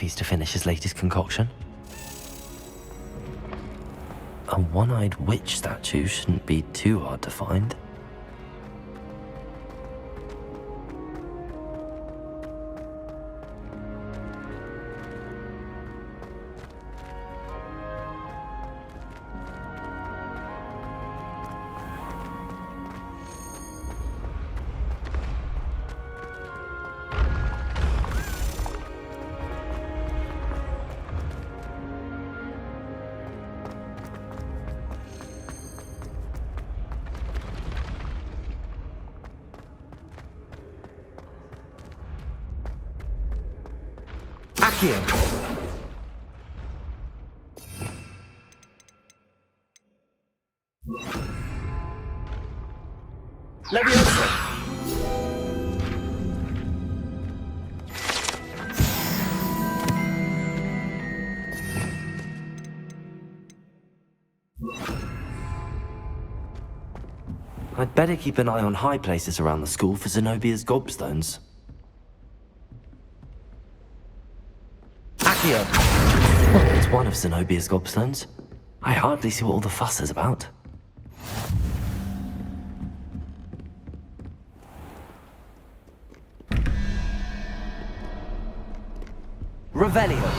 recipes to finish his latest concoction. A one-eyed witch statue shouldn't be too hard to find. Here. Leviosa. I'd better keep an eye on high places around the school for Zenobia's gobstones. Well, it's one of Zenobia's gobstones. I hardly see what all the fuss is about. Revelio.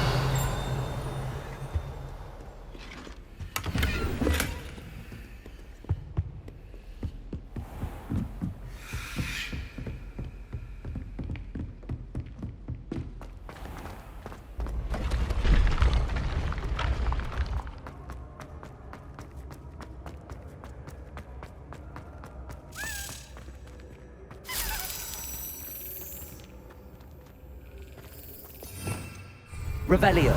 Revelio.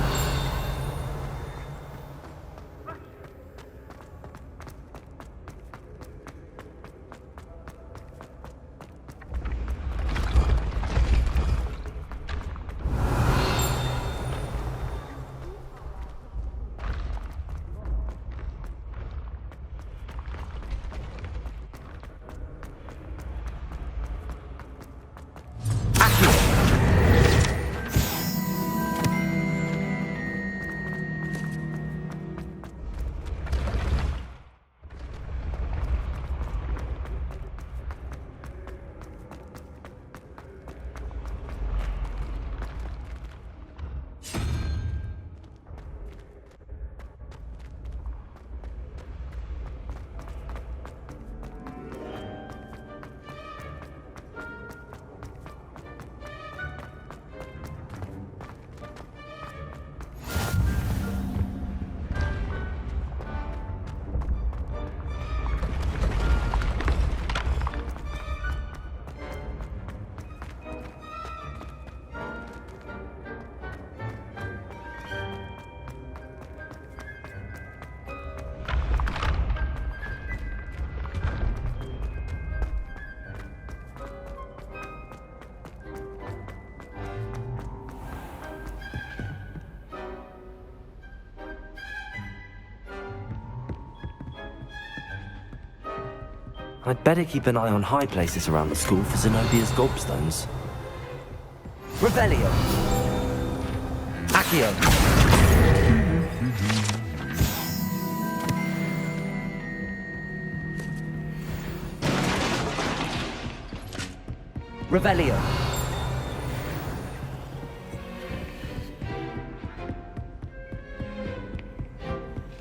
I'd better keep an eye on high places around the school for Zenobia's gobstones. Revelio. Accio. Revelio.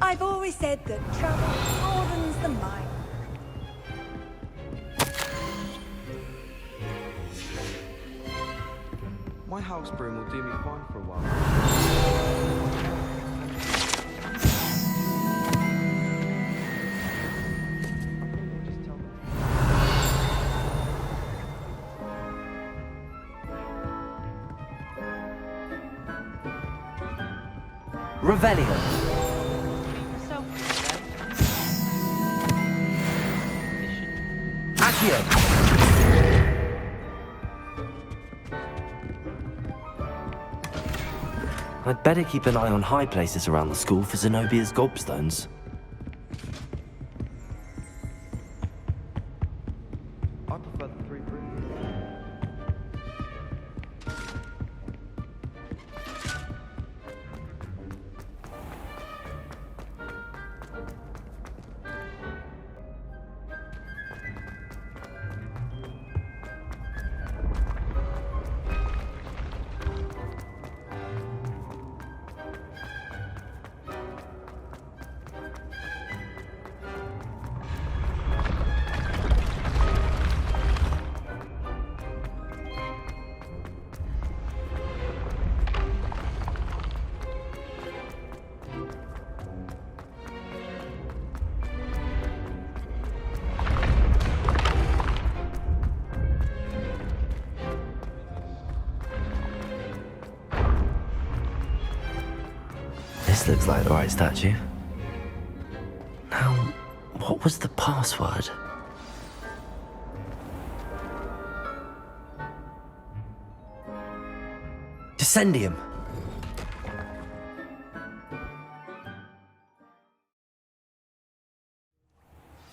I've always said that travel broadens the mind. My house broom will do me fine for a while. Revelio. Accio. I'd better keep an eye on high places around the school for Zenobia's gobstones. I prefer the 3 brooms. This looks like the right statue. Now, what was the password? Descendium.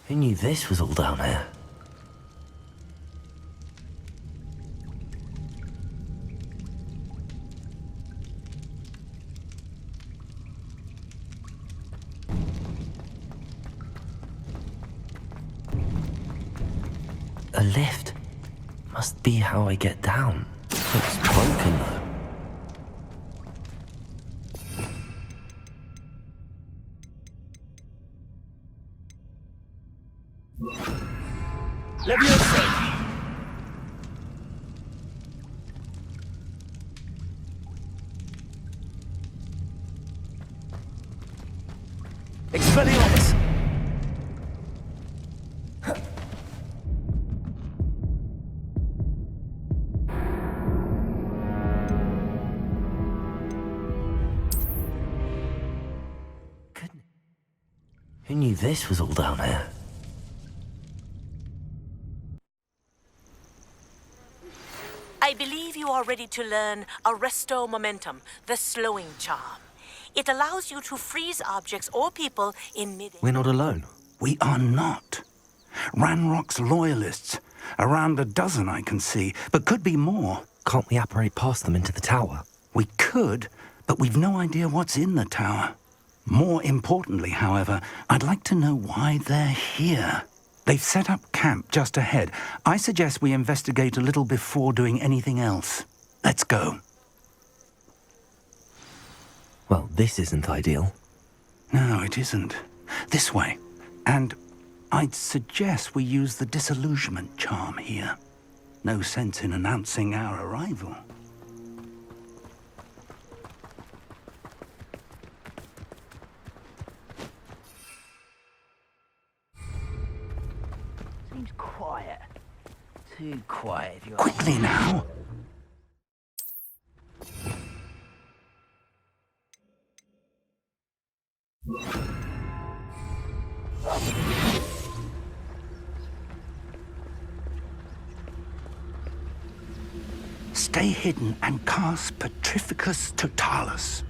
Who knew this was all down here? A lift. Must be how I get down. Looks broken though. Levioso. Expelliarmus. Who knew this was all down here? I believe you are ready to learn Arresto Momentum, the slowing charm. It allows you to freeze objects or people in mid-air. We're not alone. We are not. Ranrock's loyalists. Around a dozen I can see, but could be more. Can't we apparate past them into the tower? We could, but we've no idea what's in the tower. More importantly, however, I'd like to know why they're here. They've set up camp just ahead. I suggest we investigate a little before doing anything else. Let's go. Well, this isn't ideal. No, it isn't. This way. And I'd suggest we use the disillusionment charm here. No sense in announcing our arrival. Seems quiet. Too quiet, if you Quickly now. Stay hidden and cast Petrificus Totalis.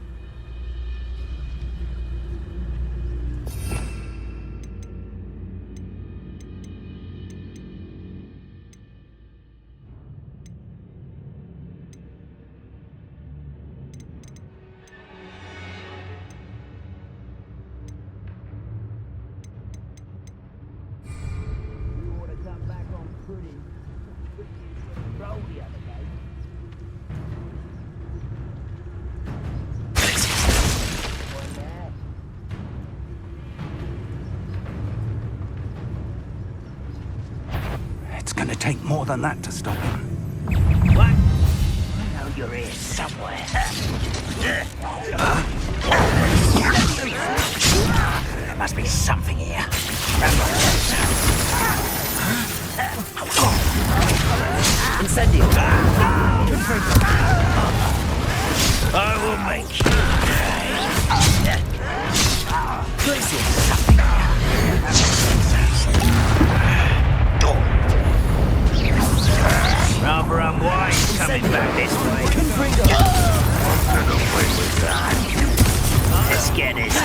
It's gonna take more than that to stop him. What? I know you're here somewhere. There must be something here. Incendio. I will make you pay. Glacier. Something rather unwise coming back this way. Let's get this.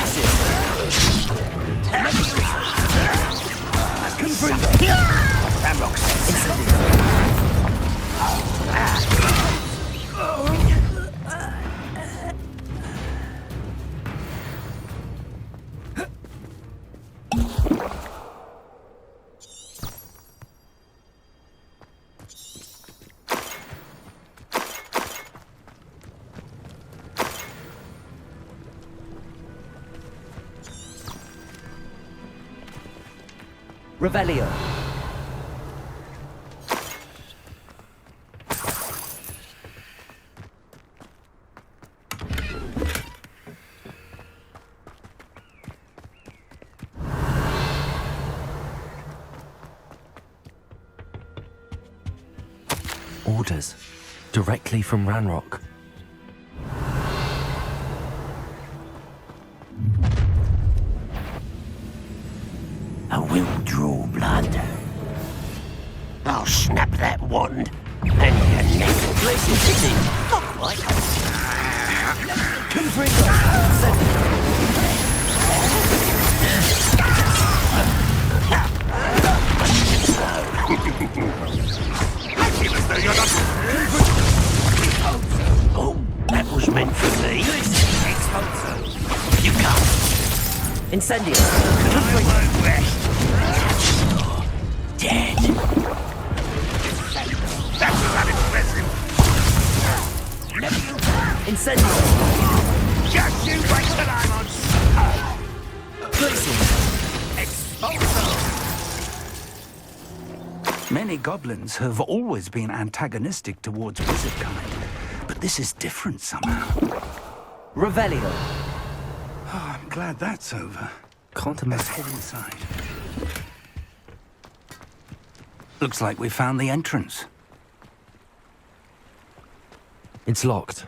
Revelio. Orders. Directly from Ranrock. snap that wand, and your neck Glacial City! look like Confringo! Send it! Oh, that was meant for me. You can't. Incendio! I won't rest. Dead. That's unimpressive. Incendio! Just you wait till I'm on Glacial! Expulso. Many goblins have always been antagonistic towards wizard kind, but this is different somehow. Revelio! Oh, I'm glad that's over. Can't Let's imagine. head inside. Looks like we found the entrance. It's locked.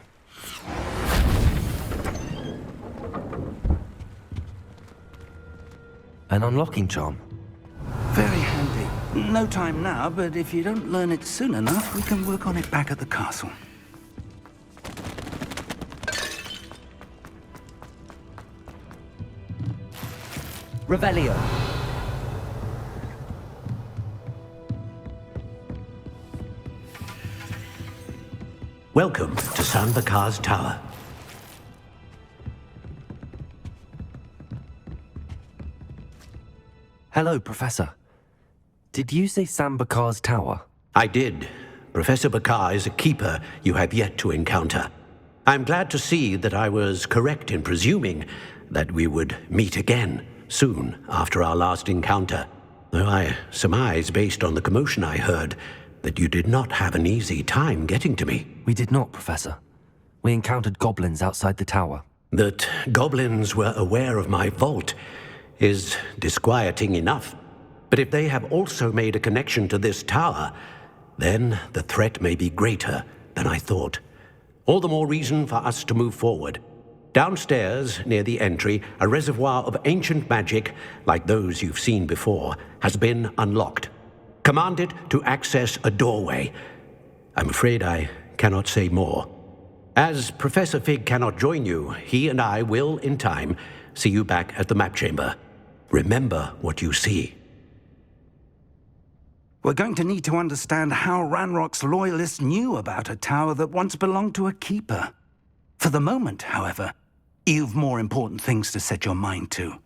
An unlocking charm. Very handy. No time now, but if you don't learn it soon enough, we can work on it back at the castle. Revelio! Welcome to San Bakar's Tower. Hello, Professor. Did you say Sam Bakar's tower? I did. Professor Bakar is a keeper you have yet to encounter. I'm glad to see that I was correct in presuming that we would meet again soon after our last encounter, though I surmise, based on the commotion I heard, that you did not have an easy time getting to me. We did not, Professor. We encountered goblins outside the tower. That goblins were aware of my vault is disquieting enough. But if they have also made a connection to this tower, then the threat may be greater than I thought. All the more reason for us to move forward. Downstairs, near the entry, a reservoir of ancient magic, like those you've seen before, has been unlocked. Command it to access a doorway. I'm afraid I cannot say more. As Professor Fig cannot join you, he and I will, in time, see you back at the map chamber. Remember what you see. We're going to need to understand how Ranrock's loyalists knew about a tower that once belonged to a keeper. For the moment, however, you've more important things to set your mind to.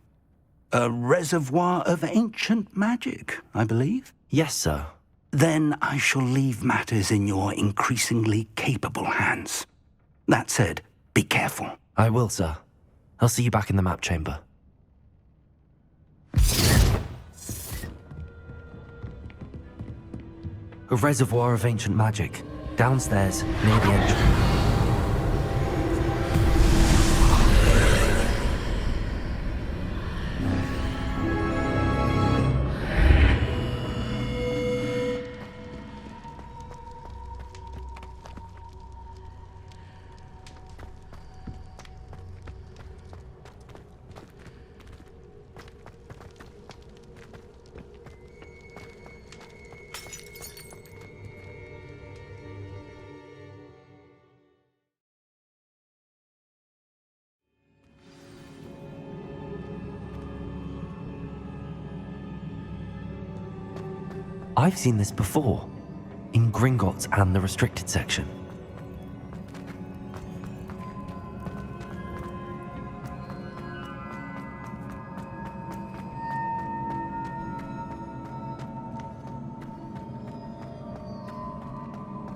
A reservoir of ancient magic, I believe? Yes, sir. Then I shall leave matters in your increasingly capable hands. That said, be careful. I will, sir. I'll see you back in the map chamber. A reservoir of ancient magic. Downstairs, near the entrance. I've seen this before, in Gringotts and the restricted section.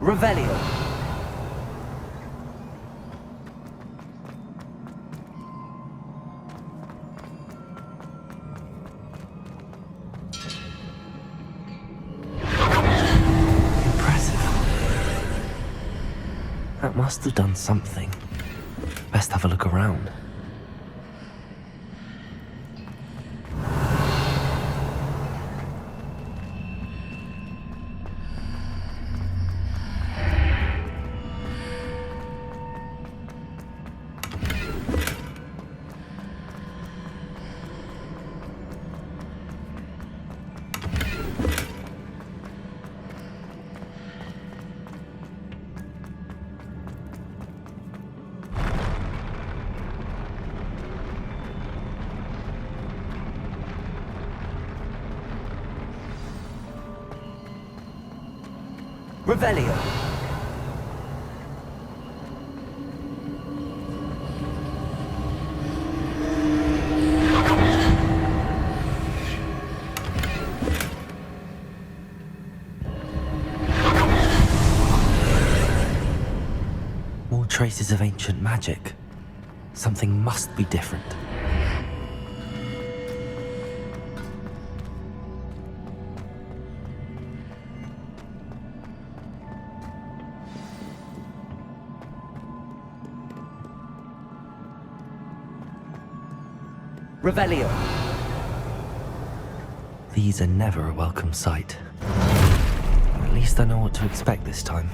Revelio. That must have done something. Best have a look around. Revelio. More traces of ancient magic. Something must be different. Revelio. These are never a welcome sight. At least I know what to expect this time.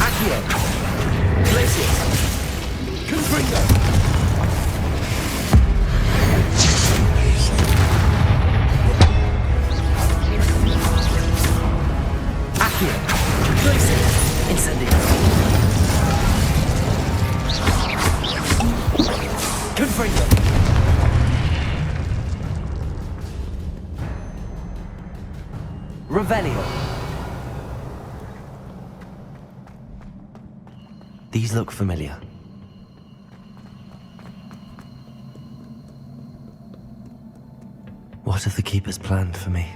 Accio. Glacius. Confringo. Accio. Glacius. Incendio. Confringo. Revelio. These look familiar. What have the Keepers planned for me?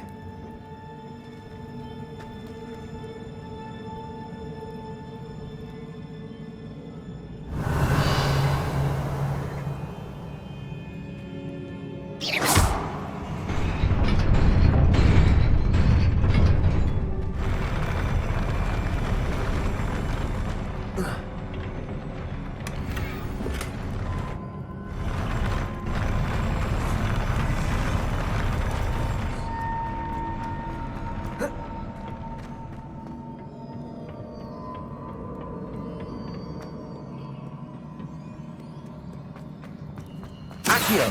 Accio.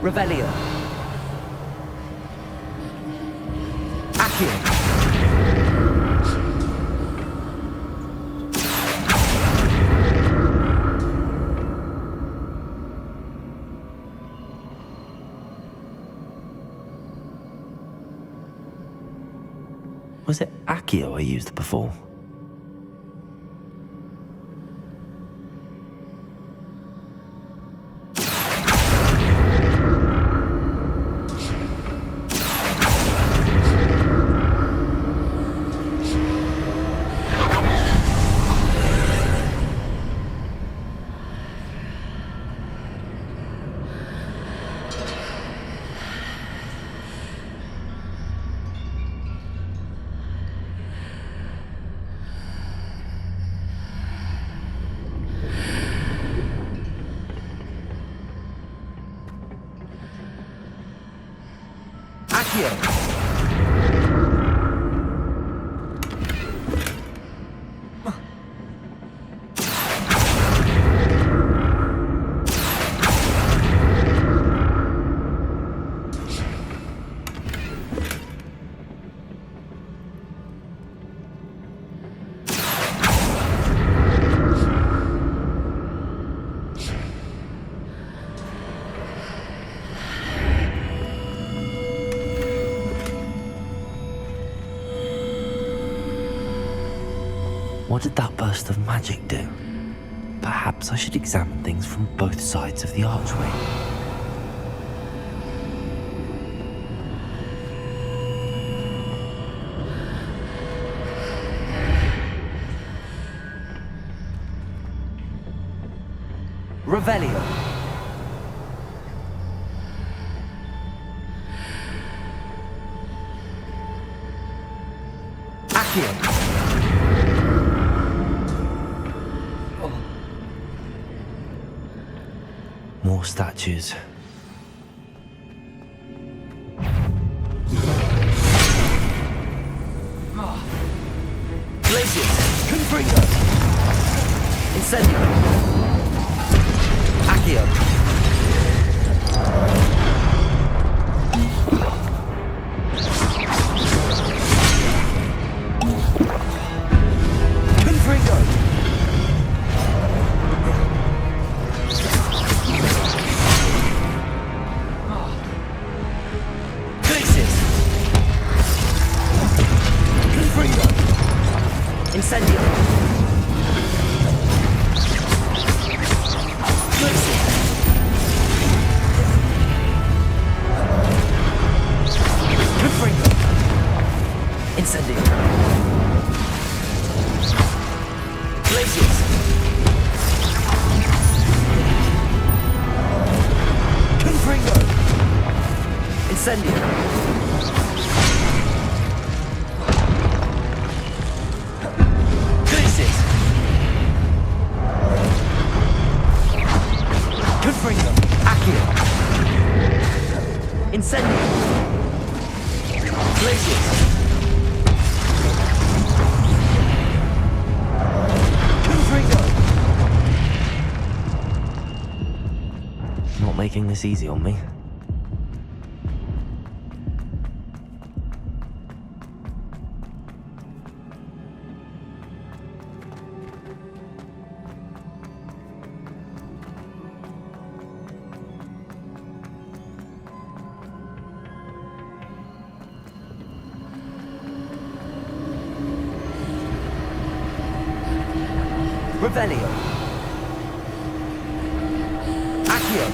Revelio. Accio. Was it Accio I used before? Accio. What did that burst of magic do? Perhaps I should examine things from both sides of the archway. Revelio. More statues. Glacius! Confringo! Incendio! Accio! Confringo! Glacius! Confringo! Incendio! Glacius! Confringo! Incendio! Glacius! Confringo! Incendio! Glacius! Confringo! Accio! Incendio! Glacius! Confringo! Not making this easy on me. Revelio! Accio!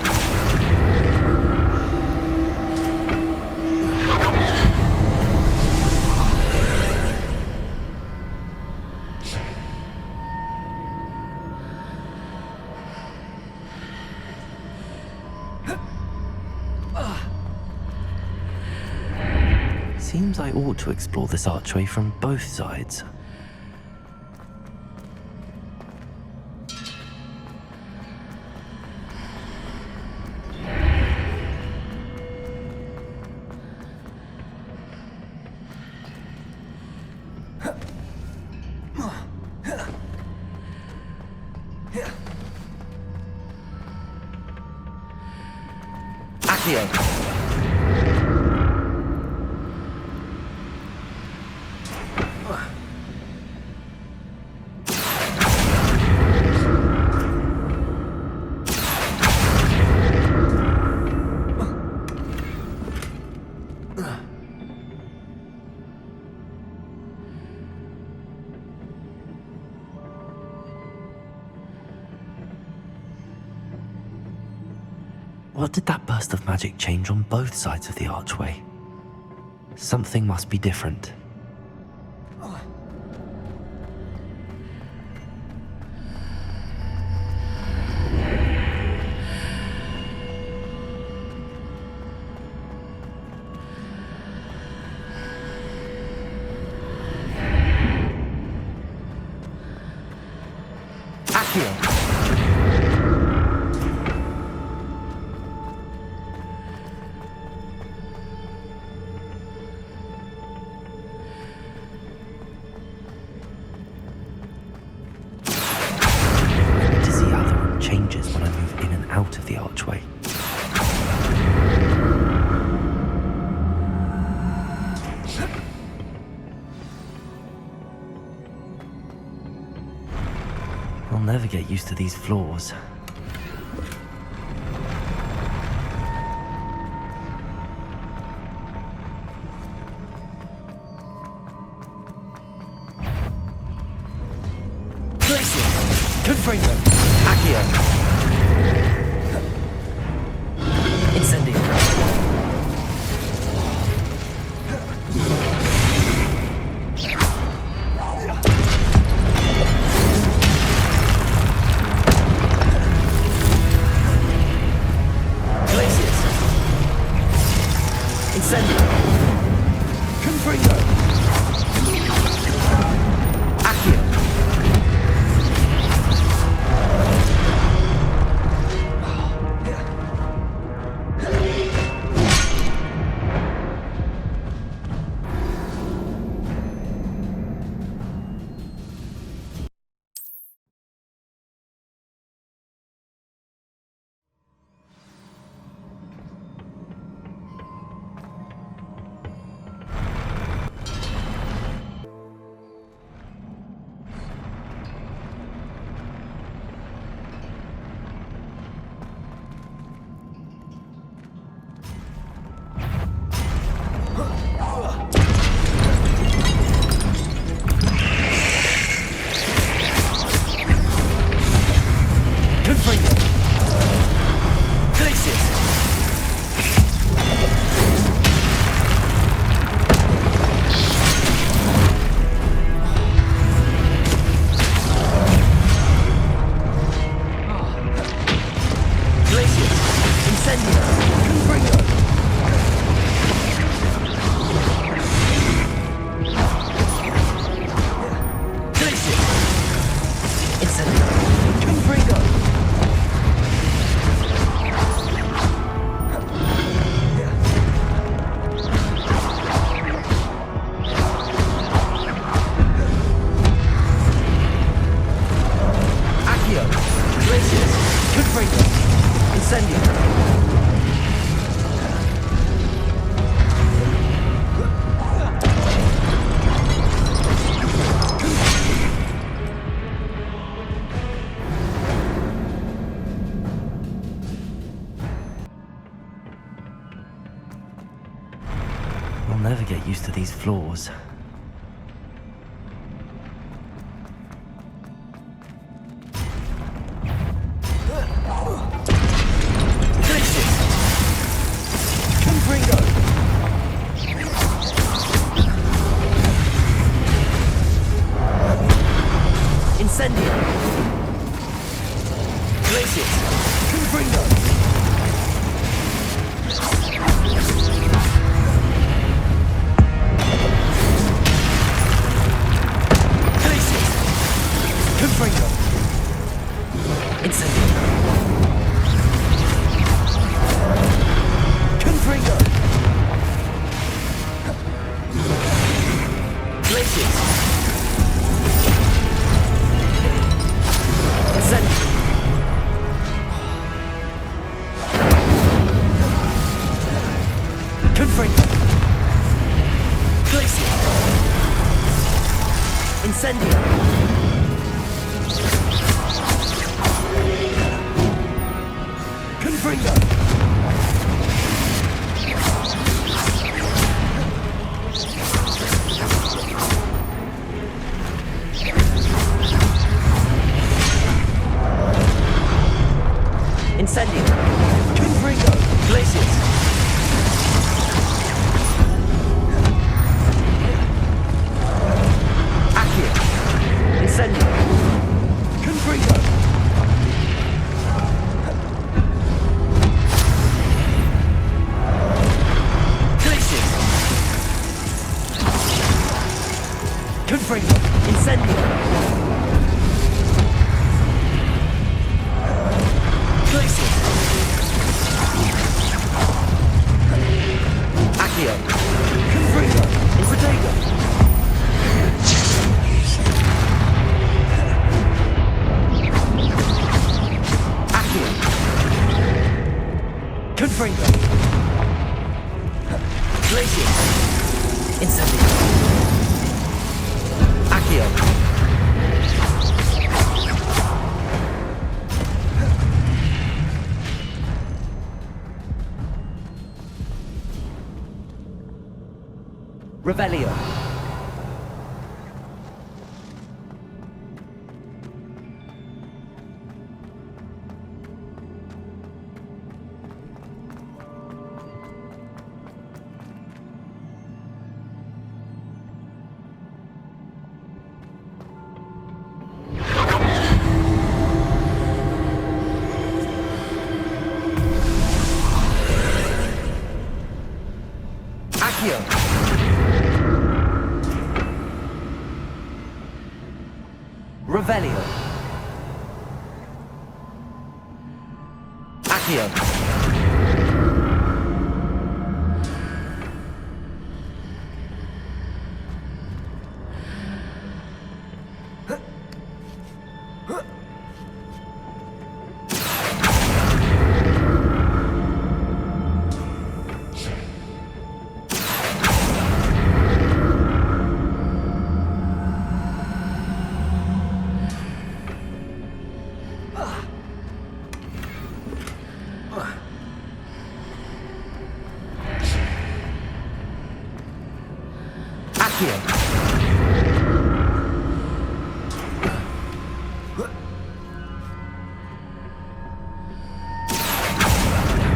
Seems I ought to explore this archway from both sides. Accio! What did that burst of magic change on both sides of the archway? Something must be different. Accio! To see how the room changes when I move in and out of the archway. I'll never get used to these floors. Confringo! Accio! Incendio! Glacius! Incendio! Confringo! I'll never get used to these floors. Glacius! Confringo! Incendio! Glacius! Confringo! Glacius! Confringo! Incendio! Confringo! Glacius! Incendio! Confringo! Glacius! Incendio! Confringo! Incendio! Confringo! Glacius! Accio! Incendio! Confringo! Glacius! Confringo! Incendio! Glacius! Accio! Confringo! Infratago! Accio! Confringo! Glacius! Incendio! Accio! Revelio. Accio. Revelio. Accio.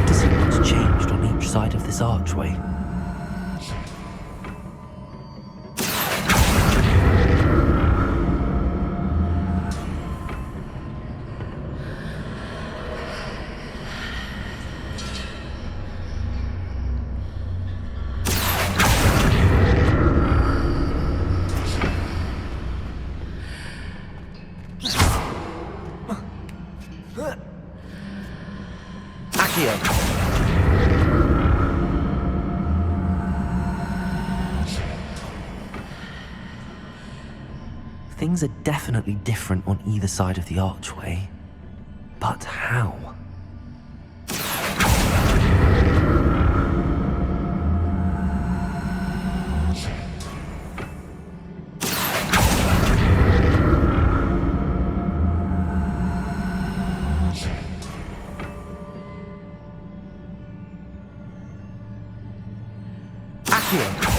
To see what's changed on each side of this archway. Accio. Things are definitely different on either side of the archway. But how? Accio.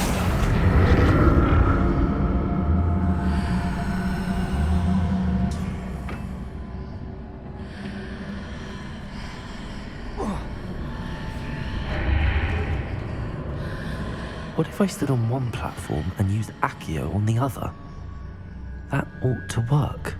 What if I stood on one platform and used Accio on the other? That ought to work.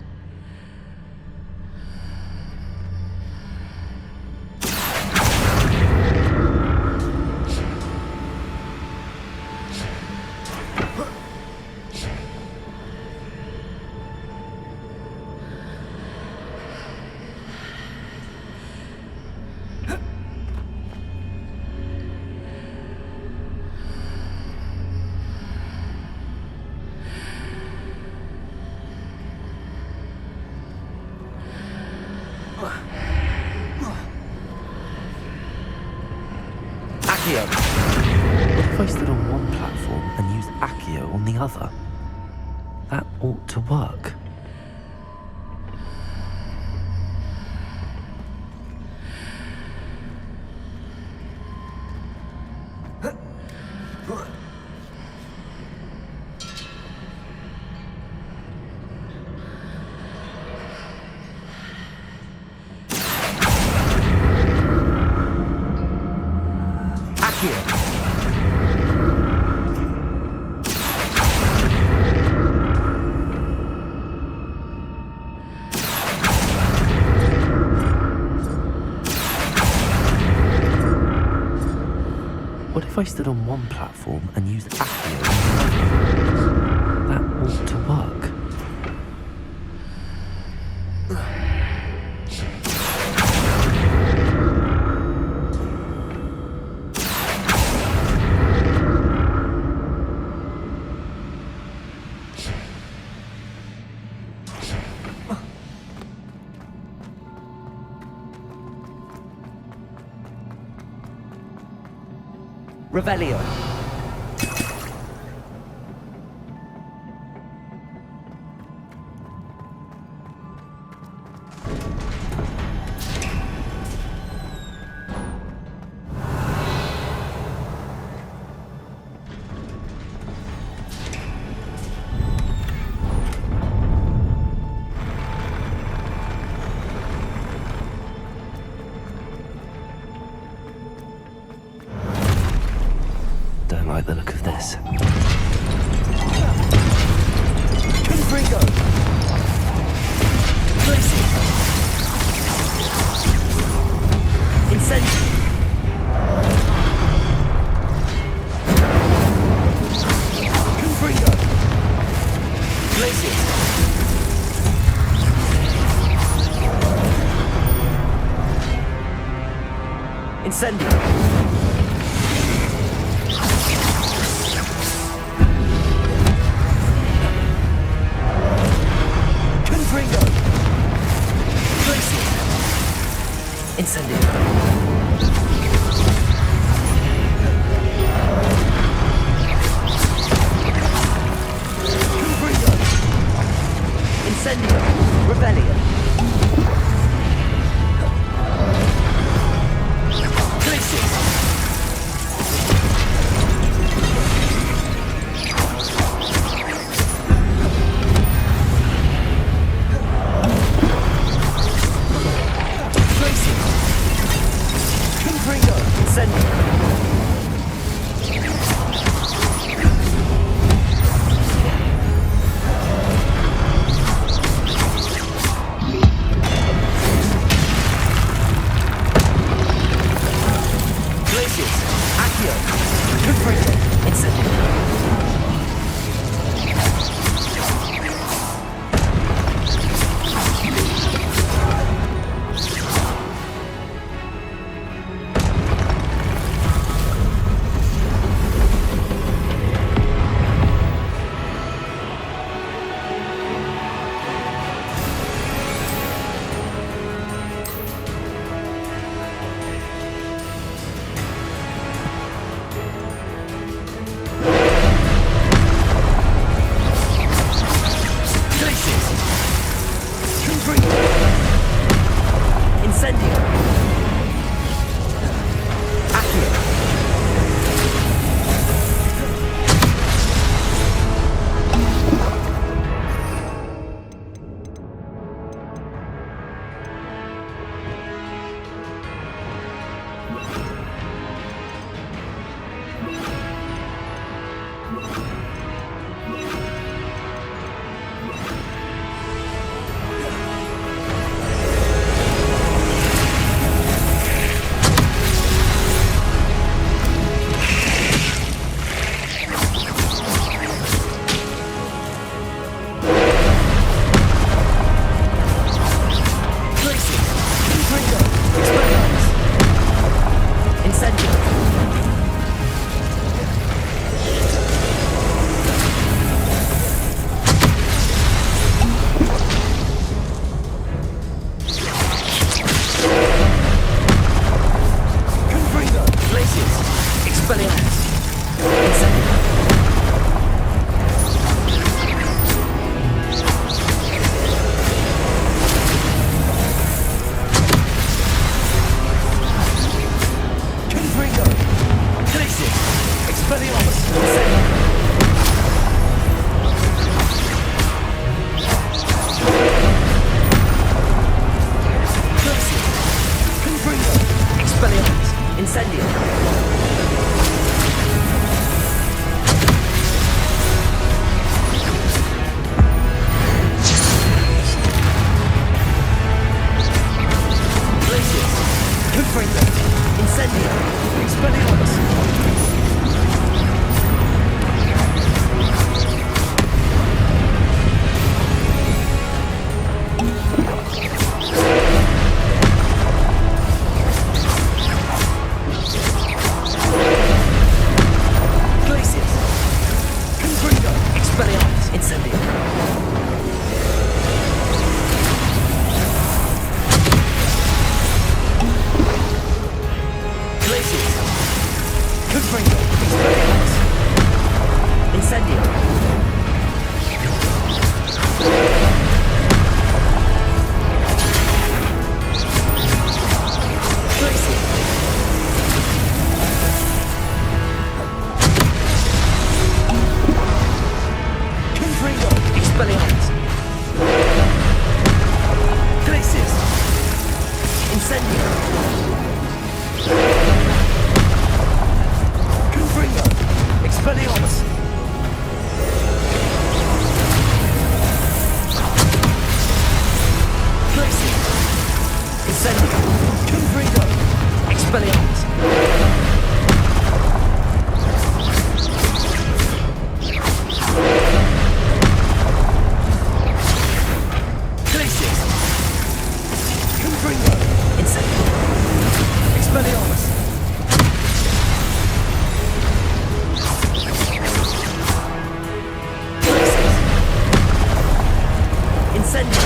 Accio. What if I stood on one platform and used Accio on the other? That ought to work. What if I stood on one platform and used Accio on the other? That ought to work. Revelio. Don't like the look of this. Confringo. Placing. Incendio. Confringo. Placing. Incendio. Incendio. Confringo. Incendio. Rebellion. Glacius. Expelliarmus! Incendio! Glacius! Confringo! Expelliarmus! Incendio! Glacius! Confringo! Expelliarmus! Glacius! Incendio! Confringo! Expelliarmus! Glacius! Incendio! Confringo! Expelliarmus! Glacius! Confringo! Incendio! Expelliarmus! Glacius! Incendio!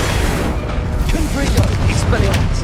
Confringo! Expelliarmus!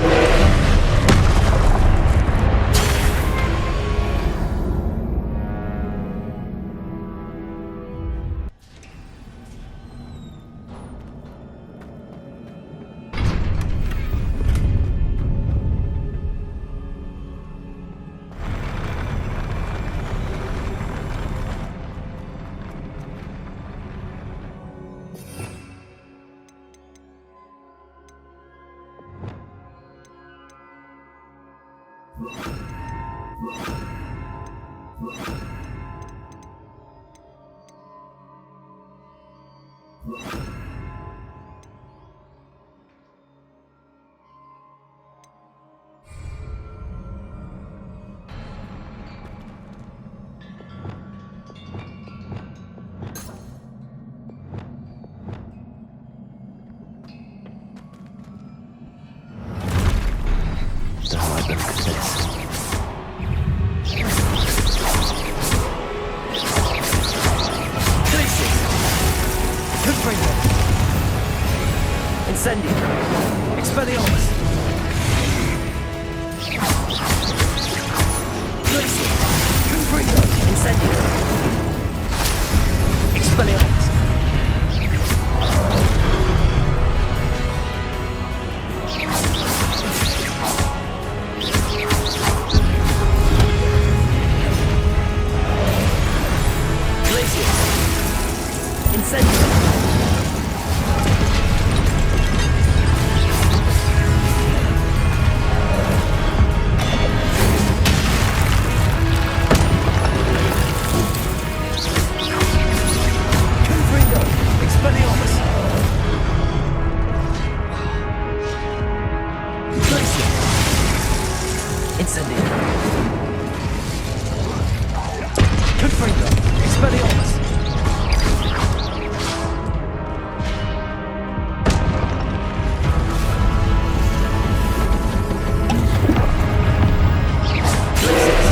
So I look at this. Glacius! Confringo! Incendio! Expelliarmus! Glacius! Confringo! Incendio! Expelliarmus! Glacius! Incendio! Confringo! Expelliarmus! Glacius! Incendio! Confringo! Expelliarmus! Glacius!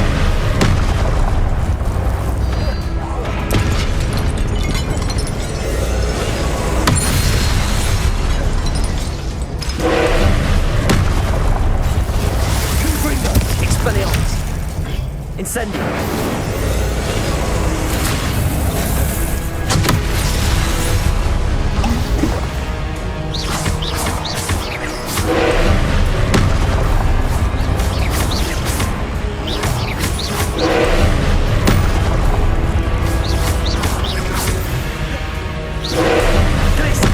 Confringo! Expelliarmus! Incendio! Glacius!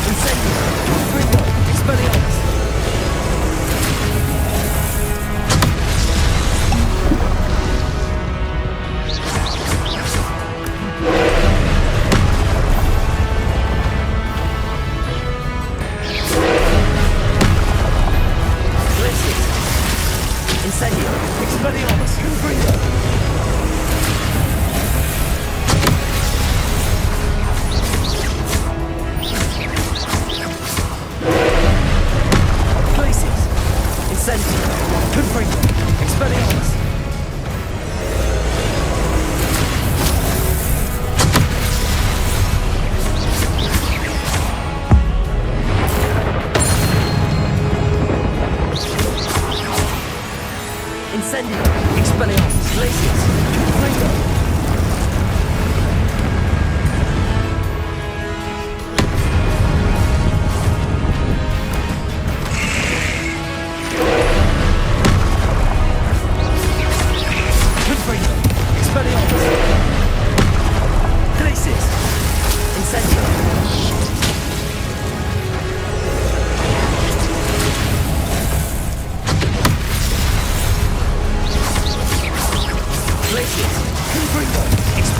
Incendio! Confringo! Expelliarmus!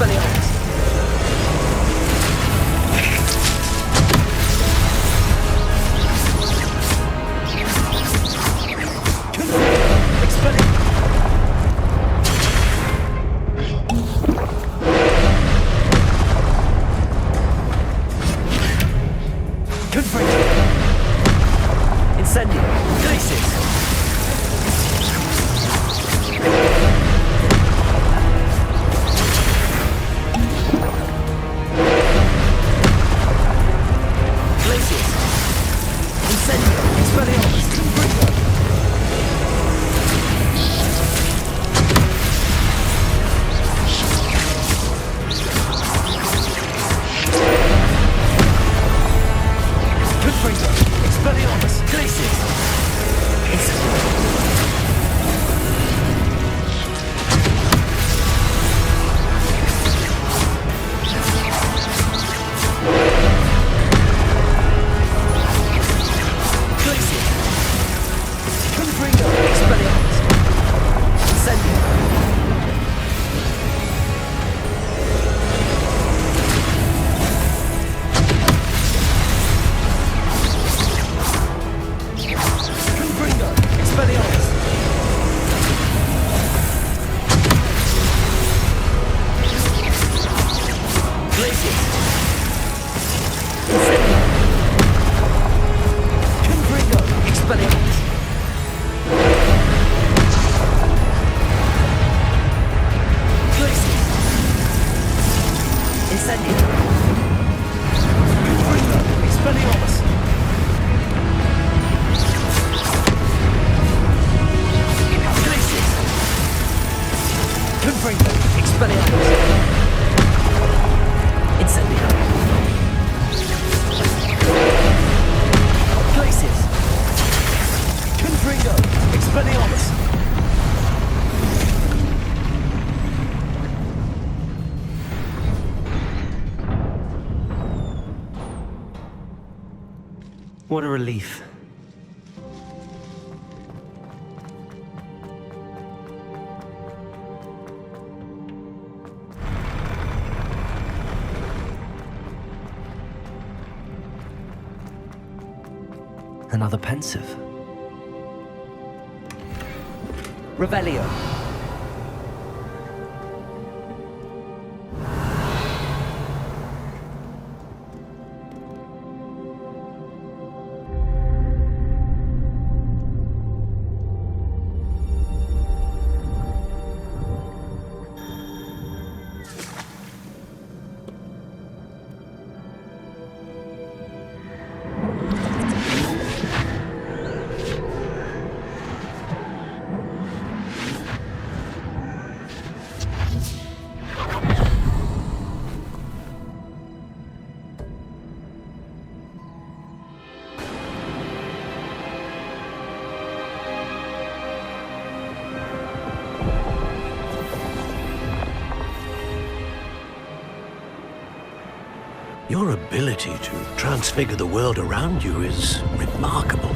Expelliarmus! Incendio! Glacius! Glacius! Incendio! Expelliarmus! Confringo! Confringo! Expelliarmus! Glacius! Incendio! Glacius! Confringo! Expelliarmus! Incendio! Confringo! Expelliarmus! Glacius! Incendio! Confringo! Expelliarmus! Glacius! Incendio! Confringo! Expelliarmus! Glacius! Confringo! Expelliarmus! Incendio! Glacius! Confringo! Expelliarmus! What a relief. Another pensive. Revelio! Your ability to transfigure the world around you is remarkable.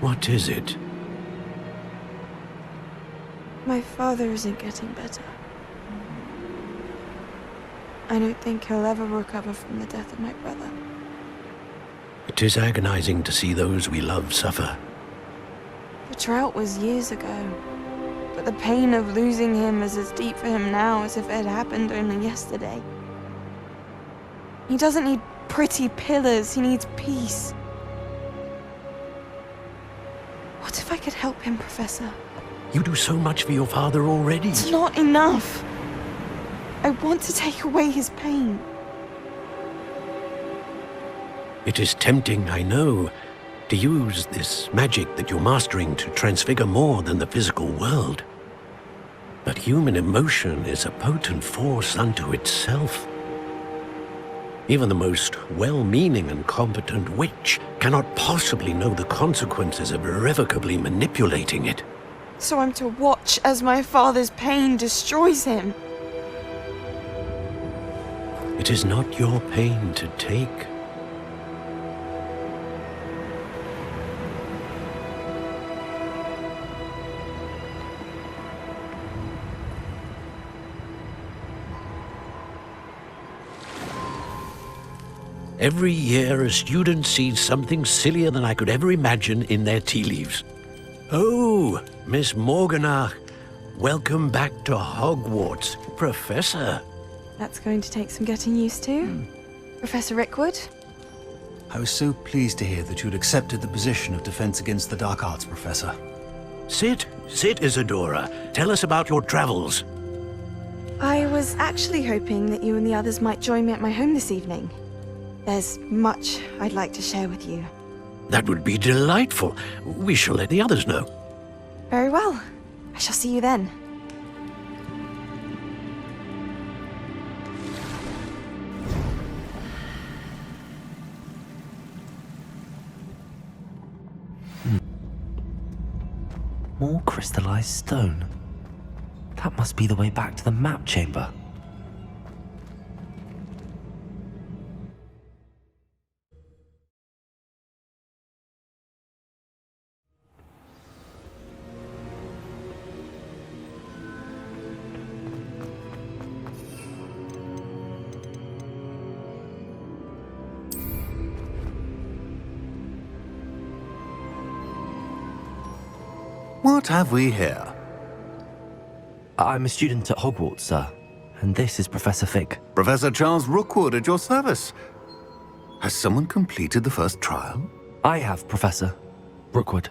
What is it? My father isn't getting better. I don't think he'll ever recover from the death of my brother. It is agonizing to see those we love suffer. The drought was years ago, but the pain of losing him is as deep for him now as if it had happened only yesterday. He doesn't need pretty pillars, he needs peace. What if I could help him, Professor? You do so much for your father already. It's not enough. I want to take away his pain. It is tempting, I know, to use this magic that you're mastering to transfigure more than the physical world. But human emotion is a potent force unto itself. Even the most well-meaning and competent witch cannot possibly know the consequences of irrevocably manipulating it. So I'm to watch as my father's pain destroys him. It is not your pain to take. Every year, a student sees something sillier than I could ever imagine in their tea leaves. Oh, Miss Morganach, welcome back to Hogwarts, Professor. That's going to take some getting used to. Professor Rickwood? I was so pleased to hear that you'd accepted the position of Defense Against the Dark Arts, Professor. Sit, Isadora. Tell us about your travels. I was actually hoping that you and the others might join me at my home this evening. There's much I'd like to share with you. That would be delightful. We shall let the others know. Very well. I shall see you then. More crystallized stone. That must be the way back to the map chamber. What have we here? I'm a student at Hogwarts, sir, and this is Professor Fig. Professor Charles Rookwood at your service. Has someone completed the first trial? I have, Professor Rookwood.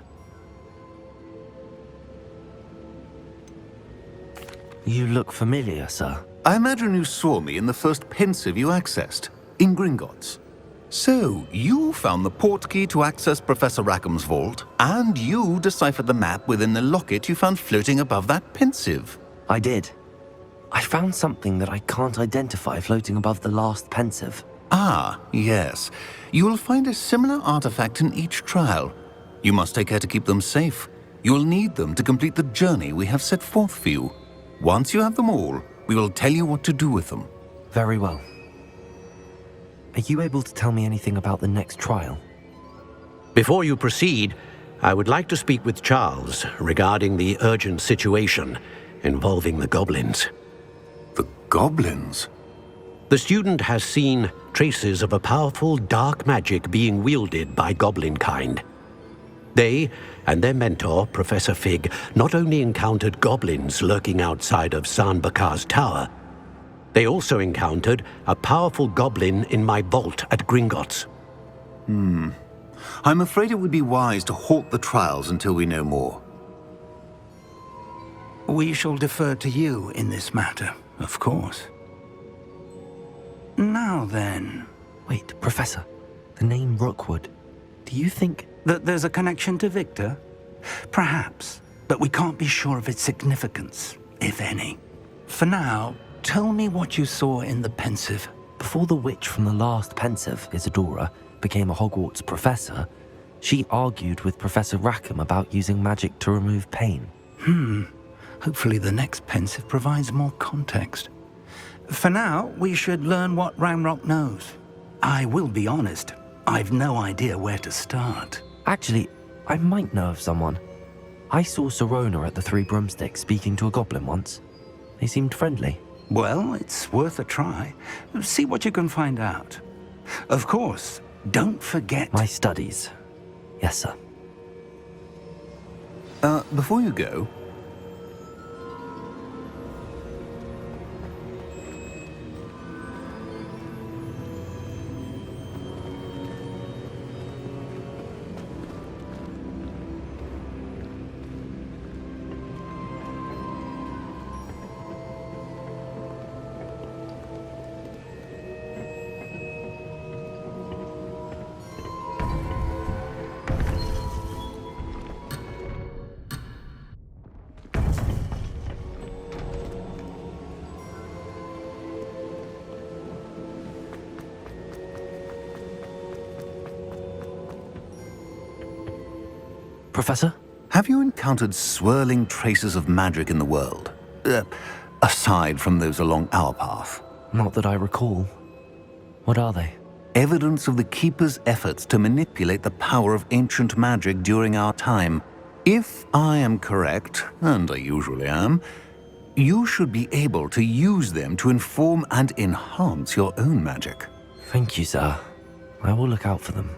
You look familiar, sir. I imagine you saw me in the first pensive you accessed, in Gringotts. So, you found the portkey to access Professor Rackham's vault, and you deciphered the map within the locket you found floating above that pensive. I did. I found something that I can't identify floating above the last pensive. Ah, yes. You will find a similar artifact in each trial. You must take care to keep them safe. You will need them to complete the journey we have set forth for you. Once you have them all, we will tell you what to do with them. Very well. Are you able to tell me anything about the next trial? Before you proceed, I would like to speak with Charles regarding the urgent situation involving the goblins. The goblins? The student has seen traces of a powerful dark magic being wielded by goblin kind. They and their mentor, Professor Fig, not only encountered goblins lurking outside of San Bakar's tower, they also encountered a powerful goblin in my vault at Gringotts. I'm afraid it would be wise to halt the trials until we know more. We shall defer to you in this matter, of course. Now then... Wait, Professor. The name Rookwood. Do you think... that there's a connection to Victor? Perhaps, but we can't be sure of its significance, if any. For now, tell me what you saw in the pensive. Before the witch from the last pensive, Isadora, became a Hogwarts professor, she argued with Professor Rackham about using magic to remove pain. Hopefully the next pensive provides more context. For now, we should learn what Ranrock knows. I will be honest, I've no idea where to start. Actually, I might know of someone. I saw Serona at the Three Broomsticks speaking to a goblin once. They seemed friendly. Well, it's worth a try. See what you can find out. Of course, don't forget... My studies. Yes, sir. Before you go... Professor? Have you encountered swirling traces of magic in the world? Aside from those along our path? Not that I recall. What are they? Evidence of the Keeper's efforts to manipulate the power of ancient magic during our time. If I am correct, and I usually am, you should be able to use them to inform and enhance your own magic. Thank you, sir. I will look out for them.